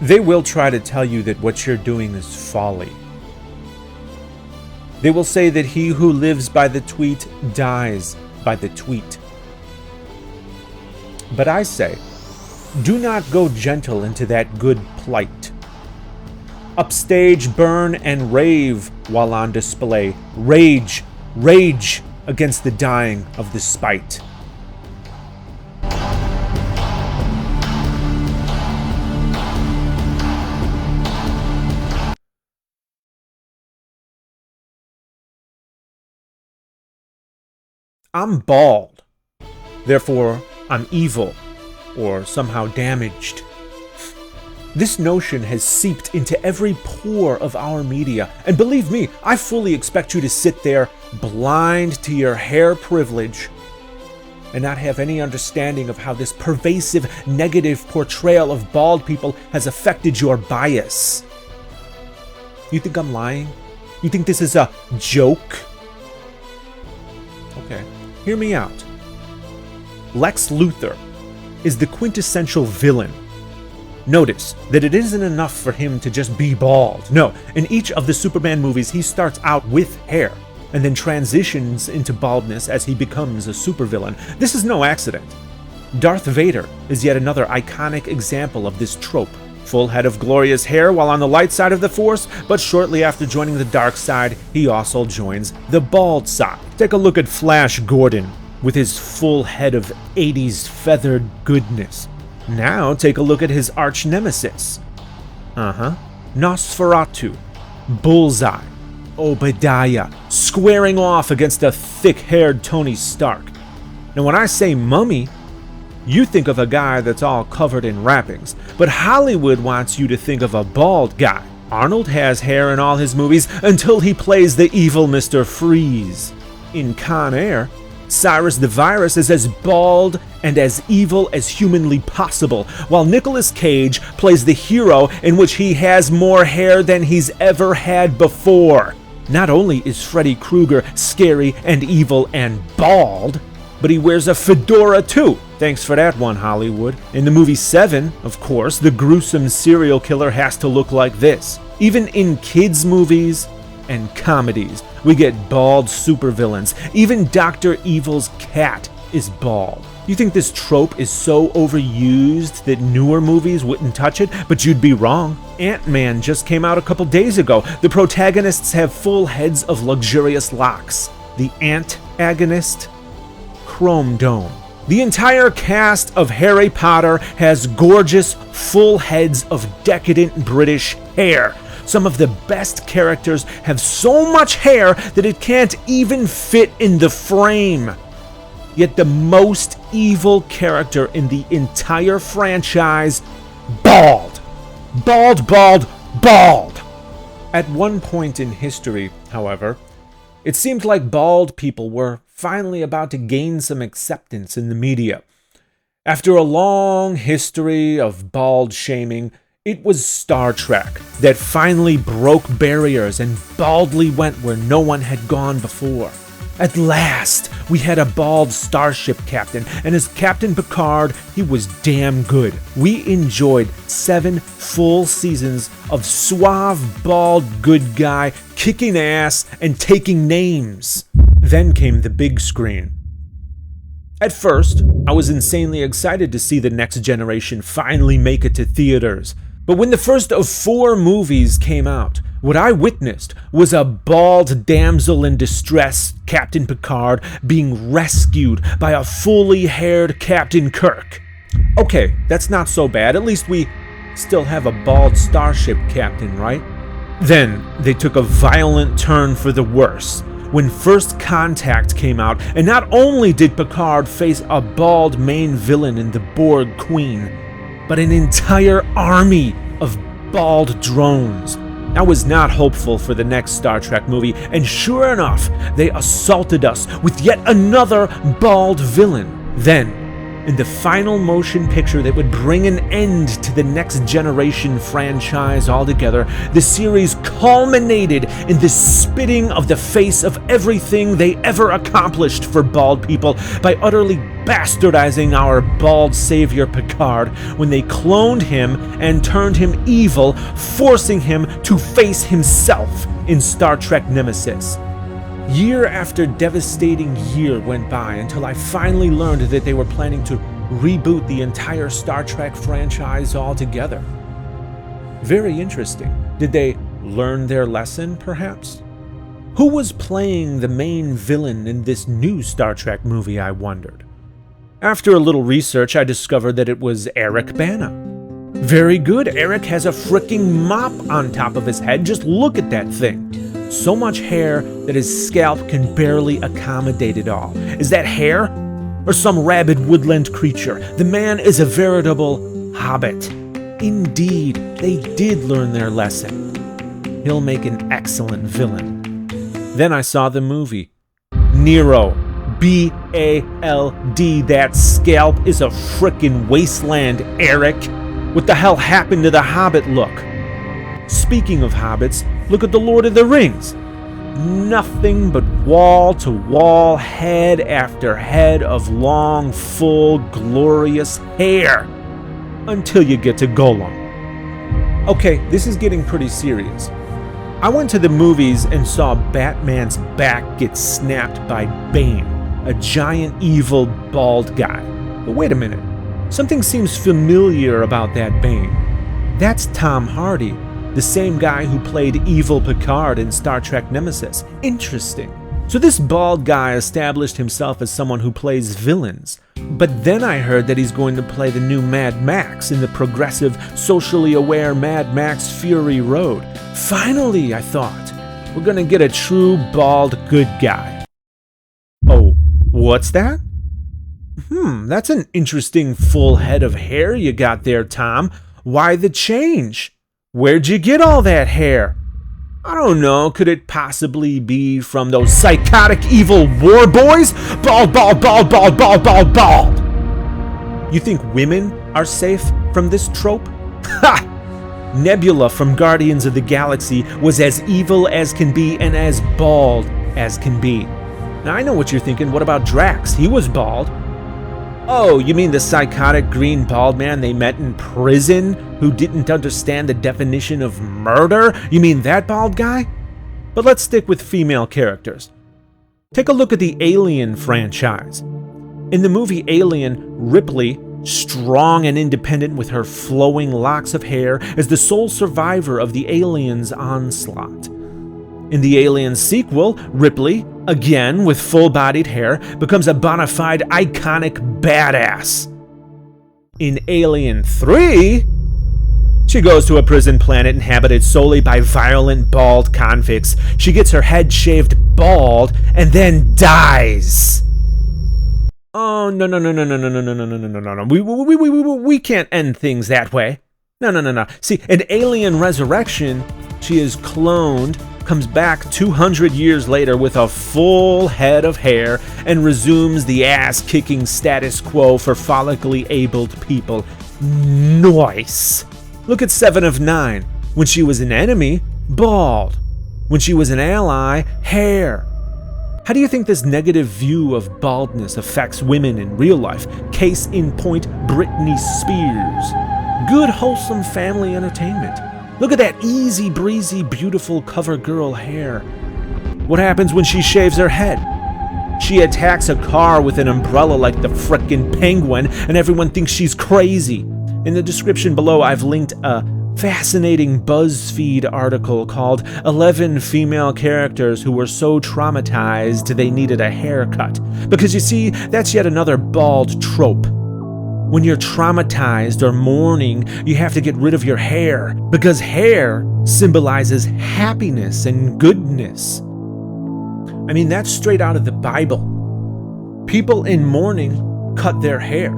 They will try to tell you that what you're doing is folly. They will say that he who lives by the tweet dies by the tweet. But I say, do not go gentle into that good plight. Upstage, burn, and rave while on display. Rage, rage against the dying of the spite. I'm bald. Therefore, I'm evil, or somehow damaged. This notion has seeped into every pore of our media, and believe me, I fully expect you to sit there blind to your hair privilege and not have any understanding of how this pervasive negative portrayal of bald people has affected your bias. You think I'm lying? You think this is a joke? Okay, hear me out. Lex Luthor is the quintessential villain. Notice that it isn't enough for him to just be bald. No, in each of the Superman movies, he starts out with hair and then transitions into baldness as he becomes a supervillain. This is no accident. Darth Vader is yet another iconic example of this trope. Full head of glorious hair while on the light side of the Force, but shortly after joining the dark side, he also joins the bald side. Take a look at Flash Gordon with his full head of 80s feathered goodness. Now take a look at his arch nemesis. Nosferatu, Bullseye, Obadiah, squaring off against a thick-haired Tony Stark. Now when I say mummy, you think of a guy that's all covered in wrappings, but Hollywood wants you to think of a bald guy. Arnold has hair in all his movies until he plays the evil Mr. Freeze. In Con Air, Cyrus the Virus is as bald and as evil as humanly possible, while Nicolas Cage plays the hero in which he has more hair than he's ever had before. Not only is Freddy Krueger scary and evil and bald, but he wears a fedora too. Thanks for that one, Hollywood. In the movie Seven, of course, the gruesome serial killer has to look like this. Even in kids' movies and comedies, we get bald supervillains. Even Dr. Evil's cat is bald. You think this trope is so overused that newer movies wouldn't touch it? But you'd be wrong. Ant-Man just came out a couple days ago. The protagonists have full heads of luxurious locks. The ant-agonist, Chrome Dome. The entire cast of Harry Potter has gorgeous, full heads of decadent British hair. Some of the best characters have so much hair that it can't even fit in the frame. Yet the most evil character in the entire franchise, bald. Bald, bald, bald. At one point in history, however, it seemed like bald people were finally about to gain some acceptance in the media. After a long history of bald shaming, it was Star Trek that finally broke barriers and baldly went where no one had gone before. At last, we had a bald starship captain, and as Captain Picard, he was damn good. We enjoyed 7 full seasons of suave, bald good guy kicking ass and taking names. Then came the big screen. At first, I was insanely excited to see the next generation finally make it to theaters. But when the first of 4 movies came out, what I witnessed was a bald damsel in distress, Captain Picard, being rescued by a fully haired Captain Kirk. Okay, that's not so bad. At least we still have a bald starship captain, right? Then they took a violent turn for the worse when First Contact came out, and not only did Picard face a bald main villain in the Borg Queen, but an entire army of bald drones. I was not hopeful for the next Star Trek movie, and sure enough, they assaulted us with yet another bald villain. Then In the final motion picture that would bring an end to the Next Generation franchise altogether, the series culminated in the spitting of the face of everything they ever accomplished for bald people by utterly bastardizing our bald savior Picard when they cloned him and turned him evil, forcing him to face himself in Star Trek Nemesis. Year after devastating year went by until I finally learned that they were planning to reboot the entire Star Trek franchise altogether. Very interesting. Did they learn their lesson, perhaps? Who was playing the main villain in this new Star Trek movie, I wondered. After a little research, I discovered that it was Eric Bana. Very good, Eric has a freaking mop on top of his head. Just look at that thing. So much hair that his scalp can barely accommodate it all. Is that hair? Or some rabid woodland creature? The man is a veritable hobbit. Indeed, they did learn their lesson. He'll make an excellent villain. Then I saw the movie. Nero. B-A-L-D. That scalp is a frickin' wasteland, Eric. What the hell happened to the Hobbit look? Speaking of hobbits, look at the Lord of the Rings. Nothing but wall-to-wall, head after head of long, full, glorious hair. Until you get to Gollum. Okay, this is getting pretty serious. I went to the movies and saw Batman's back get snapped by Bane, a giant evil bald guy. But wait a minute, something seems familiar about that Bane. That's Tom Hardy, the same guy who played evil Picard in Star Trek Nemesis. Interesting. So this bald guy established himself as someone who plays villains. But then I heard that he's going to play the new Mad Max in the progressive, socially aware Mad Max Fury Road. Finally, I thought, we're going to get a true bald good guy. Oh, what's that? That's an interesting full head of hair you got there, Tom. Why the change? Where'd you get all that hair? I don't know, could it possibly be from those psychotic evil war boys? Bald, bald, bald, bald, bald, bald, bald! You think women are safe from this trope? Ha! Nebula from Guardians of the Galaxy was as evil as can be and as bald as can be. Now I know what you're thinking, what about Drax? He was bald. Oh, you mean the psychotic green bald man they met in prison who didn't understand the definition of murder? You mean that bald guy? But let's stick with female characters. Take a look at the Alien franchise. In the movie Alien, Ripley, strong and independent with her flowing locks of hair, is the sole survivor of the aliens' onslaught. In the Alien sequel, Ripley, again with full-bodied hair, becomes a bona fide iconic badass. In Alien 3, she goes to a prison planet inhabited solely by violent bald convicts. She gets her head shaved bald and then dies. Oh, no. We can't end things that way. No. See, in Alien Resurrection, she is cloned, comes back 200 years later with a full head of hair and resumes the ass-kicking status quo for follically abled people. Nice! Look at 7 of 9. When she was an enemy, bald. When she was an ally, hair. How do you think this negative view of baldness affects women in real life? Case in point, Britney Spears. Good, wholesome family entertainment. Look at that easy breezy, beautiful cover girl hair. What happens when she shaves her head? She attacks a car with an umbrella like the frickin' Penguin, and everyone thinks she's crazy. In the description below, I've linked a fascinating BuzzFeed article called 11 Female Characters Who Were So Traumatized They Needed a Haircut. Because you see, that's yet another bald trope. When you're traumatized or mourning, you have to get rid of your hair, because hair symbolizes happiness and goodness. I mean, that's straight out of the Bible. People in mourning cut their hair.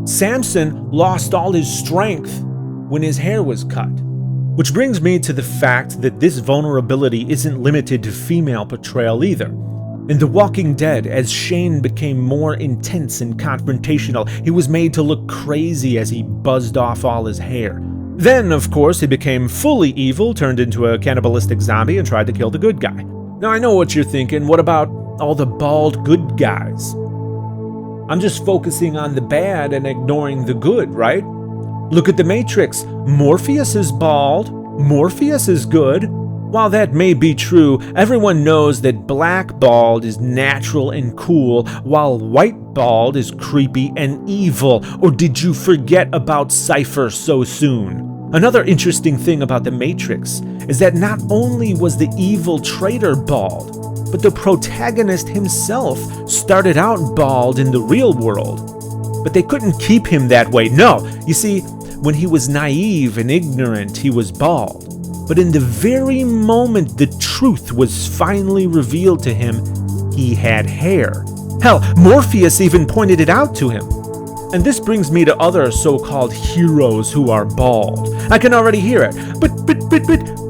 Samson lost all his strength when his hair was cut. Which brings me to the fact that this vulnerability isn't limited to female portrayal either. In The Walking Dead, as Shane became more intense and confrontational, he was made to look crazy as he buzzed off all his hair. Then, of course, he became fully evil, turned into a cannibalistic zombie, and tried to kill the good guy. Now, I know what you're thinking. What about all the bald good guys? I'm just focusing on the bad and ignoring the good, right? Look at the Matrix. Morpheus is bald. Morpheus is good. While that may be true, everyone knows that black bald is natural and cool, while white bald is creepy and evil. Or did you forget about Cypher so soon? Another interesting thing about the Matrix is that not only was the evil traitor bald, but the protagonist himself started out bald in the real world. But they couldn't keep him that way. No, you see, when he was naive and ignorant, he was bald. But in the very moment the truth was finally revealed to him, he had hair. Hell, Morpheus even pointed it out to him. And this brings me to other so-called heroes who are bald. I can already hear it. But,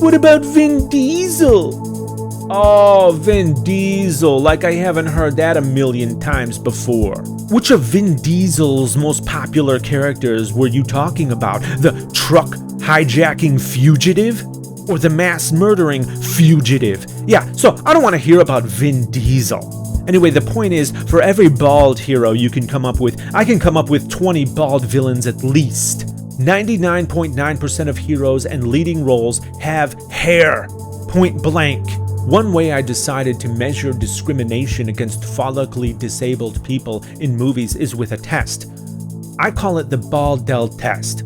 what about Vin Diesel? Oh, Vin Diesel, like I haven't heard that a million times before. Which of Vin Diesel's most popular characters were you talking about? The truck hijacking fugitive? Or the mass murdering fugitive? Yeah, so I don't want to hear about Vin Diesel. Anyway, the point is, for every bald hero you can come up with, I can come up with 20 bald villains at least. 99.9% of heroes and leading roles have hair. Point blank. One way I decided to measure discrimination against follically disabled people in movies is with a test. I call it the Baldell test.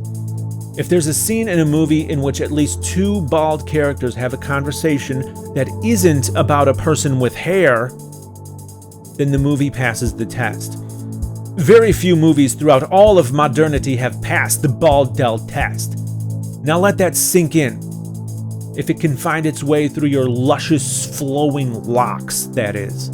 If there's a scene in a movie in which at least 2 bald characters have a conversation that isn't about a person with hair, then the movie passes the test. Very few movies throughout all of modernity have passed the Baldell test. Now let that sink in. If it can find its way through your luscious, flowing locks, that is.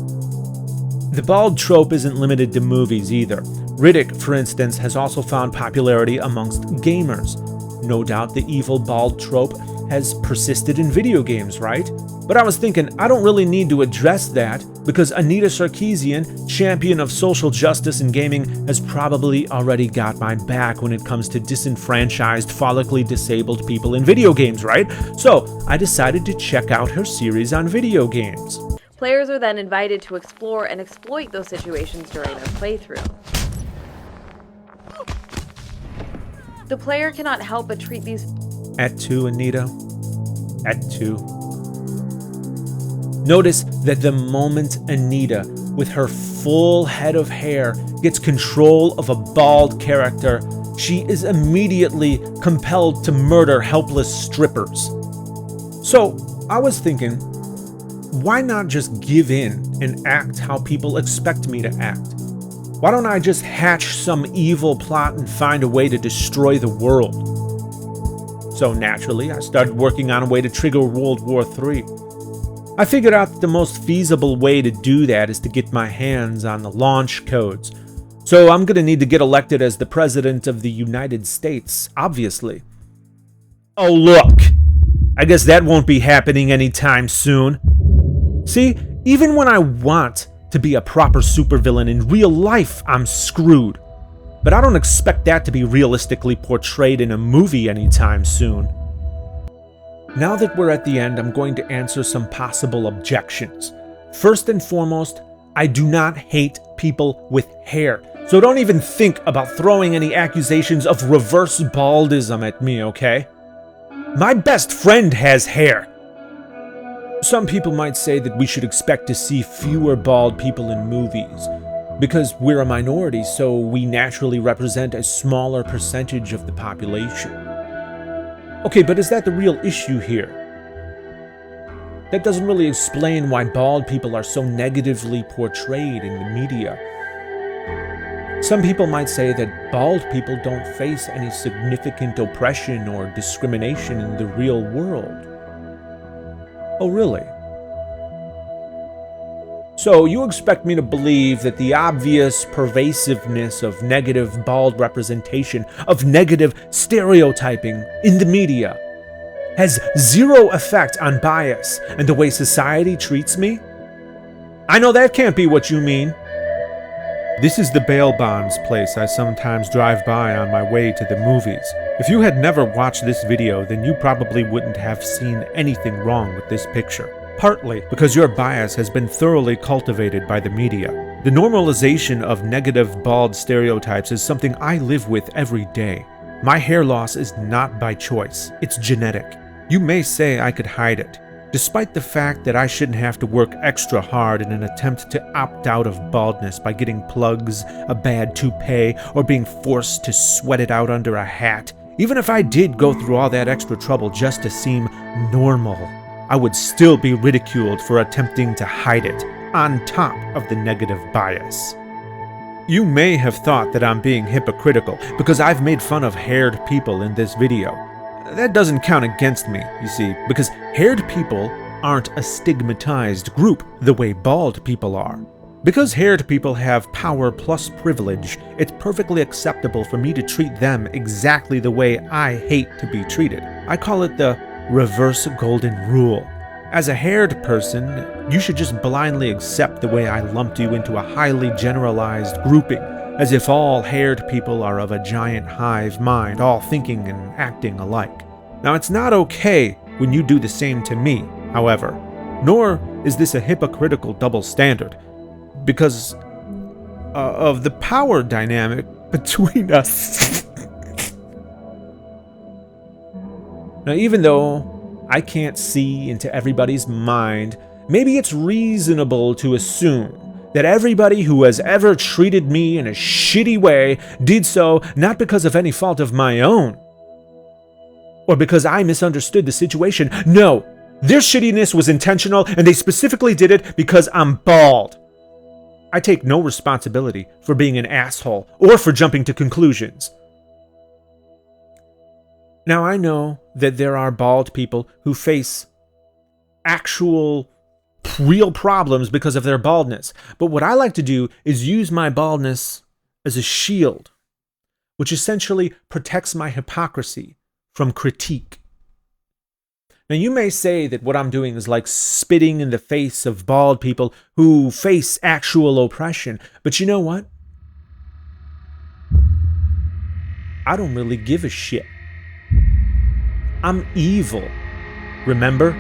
The bald trope isn't limited to movies either. Riddick, for instance, has also found popularity amongst gamers. No doubt the evil bald trope has persisted in video games, right? But I was thinking, I don't really need to address that because Anita Sarkeesian, champion of social justice in gaming, has probably already got my back when it comes to disenfranchised, follically disabled people in video games, right? So I decided to check out her series on video games. Players are then invited to explore and exploit those situations during their playthrough. The player cannot help but treat these... At 2, Anita. At 2. Notice that the moment Anita, with her full head of hair, gets control of a bald character, she is immediately compelled to murder helpless strippers. So, I was thinking, why not just give in and act how people expect me to act? Why don't I just hatch some evil plot and find a way to destroy the world? So naturally, I started working on a way to trigger World War III. I figured out that the most feasible way to do that is to get my hands on the launch codes. So I'm gonna need to get elected as the President of the United States, obviously. Oh look! I guess that won't be happening anytime soon. See, even when I want to be a proper supervillain in real life, I'm screwed. But I don't expect that to be realistically portrayed in a movie anytime soon. Now that we're at the end, I'm going to answer some possible objections. First and foremost, I do not hate people with hair. So don't even think about throwing any accusations of reverse baldism at me, okay? My best friend has hair. Some people might say that we should expect to see fewer bald people in movies, because we're a minority, so we naturally represent a smaller percentage of the population. Okay, but is that the real issue here? That doesn't really explain why bald people are so negatively portrayed in the media. Some people might say that bald people don't face any significant oppression or discrimination in the real world. Oh, really? So you expect me to believe that the obvious pervasiveness of negative bald representation, of negative stereotyping in the media, has zero effect on bias and the way society treats me? I know that can't be what you mean. This is the bail bonds place I sometimes drive by on my way to the movies. If you had never watched this video, then you probably wouldn't have seen anything wrong with this picture. Partly because your bias has been thoroughly cultivated by the media. The normalization of negative bald stereotypes is something I live with every day. My hair loss is not by choice, it's genetic. You may say I could hide it, despite the fact that I shouldn't have to work extra hard in an attempt to opt out of baldness by getting plugs, a bad toupee, or being forced to sweat it out under a hat. Even if I did go through all that extra trouble just to seem normal, I would still be ridiculed for attempting to hide it, on top of the negative bias. You may have thought that I'm being hypocritical because I've made fun of haired people in this video. That doesn't count against me, you see, because haired people aren't a stigmatized group the way bald people are. Because haired people have power plus privilege, it's perfectly acceptable for me to treat them exactly the way I hate to be treated. I call it the reverse golden rule. As a haired person, you should just blindly accept the way I lumped you into a highly generalized grouping, as if all haired people are of a giant hive mind, all thinking and acting alike. Now, it's not okay when you do the same to me, however, nor is this a hypocritical double standard, because of the power dynamic between us. Now, even though I can't see into everybody's mind, maybe it's reasonable to assume that everybody who has ever treated me in a shitty way did so not because of any fault of my own, or because I misunderstood the situation. No, their shittiness was intentional, and they specifically did it because I'm bald. I take no responsibility for being an asshole or for jumping to conclusions. Now, I know that there are bald people who face actual, real problems because of their baldness. But what I like to do is use my baldness as a shield, which essentially protects my hypocrisy from critique. Now, you may say that what I'm doing is like spitting in the face of bald people who face actual oppression. But you know what? I don't really give a shit. I'm evil, remember?